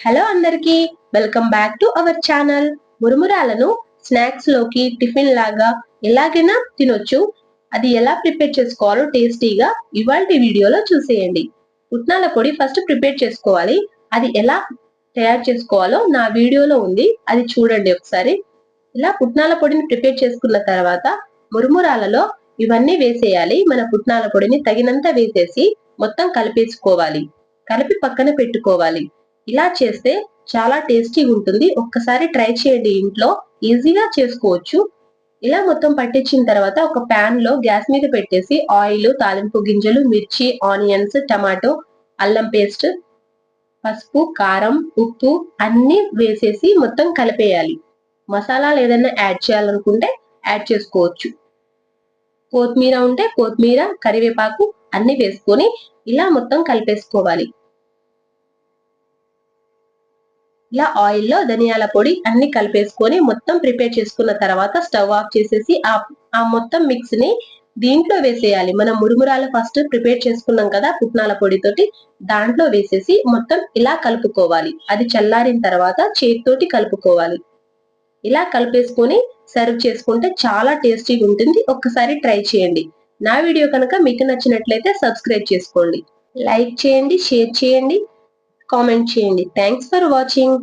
Hello అందరికి, welcome back to our channel. మురుమురాలను snacks లోకి టిఫిన్ లాగా ఎలాగైనా తినొచ్చు. అది ఎలా ప్రిపేర్ చేసుకోవాలో టేస్టీగా ఇవాల్టి వీడియోలో చూసేయండి. పుట్నాల పొడి ఫస్ట్ ప్రిపేర్ చేసుకోవాలి. అది ఎలా తయారు చేసుకోవాలో నా వీడియోలో ఉంది, అది చూడండి ఒకసారి. ఇలా పుట్నాల పొడిని ప్రిపేర్ చేసుకున్న తర్వాత మురుమురాలలో ఇవన్నీ వేసేయాలి. మన పుట్నాల పొడిని తగినంత వేసేసి మొత్తం కలిపేసుకోవాలి. కలిపి పక్కన పెట్టుకోవాలి. ఇలా చేస్తే చాలా టేస్టీగా ఉంటుంది. ఒక్కసారి ట్రై చేయండి, ఇంట్లో ఈజీగా చేసుకోవచ్చు. ఇలా మొత్తం పట్టించిన తర్వాత ఒక ప్యాన్ లో గ్యాస్ మీద పెట్టేసి ఆయిల్, తాలింపు గింజలు, మిర్చి, ఆనియన్స్, టమాటో, అల్లం పేస్ట్, పసుపు, కారం, ఉప్పు అన్ని వేసేసి మొత్తం కలిపేయాలి. మసాలాలు ఏదైనా యాడ్ చేయాలనుకుంటే యాడ్ చేసుకోవచ్చు. కొత్తిమీర ఉంటే కొత్తిమీర, కరివేపాకు అన్ని వేసుకొని ఇలా మొత్తం కలిపేసుకోవాలి. ఇలా ఆయిల్లో ధనియాల పొడి అన్ని కలిపేసుకొని మొత్తం ప్రిపేర్ చేసుకున్న తర్వాత స్టవ్ ఆఫ్ చేసేసి ఆ మొత్తం మిక్స్ ని దీంట్లో వేసేయాలి. మనం మురుమురాలు ఫస్ట్ ప్రిపేర్ చేసుకున్నాం కదా పుట్నాల పొడితోటి, దాంట్లో వేసేసి మొత్తం ఇలా కలుపుకోవాలి. అది చల్లారిన తర్వాత చేతితోటి కలుపుకోవాలి. ఇలా కలిపేసుకొని సర్వ్ చేసుకుంటే చాలా టేస్టీగా ఉంటుంది. ఒక్కసారి ట్రై చేయండి. నా వీడియో కనుక మీకు నచ్చినట్లయితే సబ్స్క్రైబ్ చేసుకోండి, లైక్ చేయండి, షేర్ చేయండి, కామెంట్ చేయండి. Thanks for watching.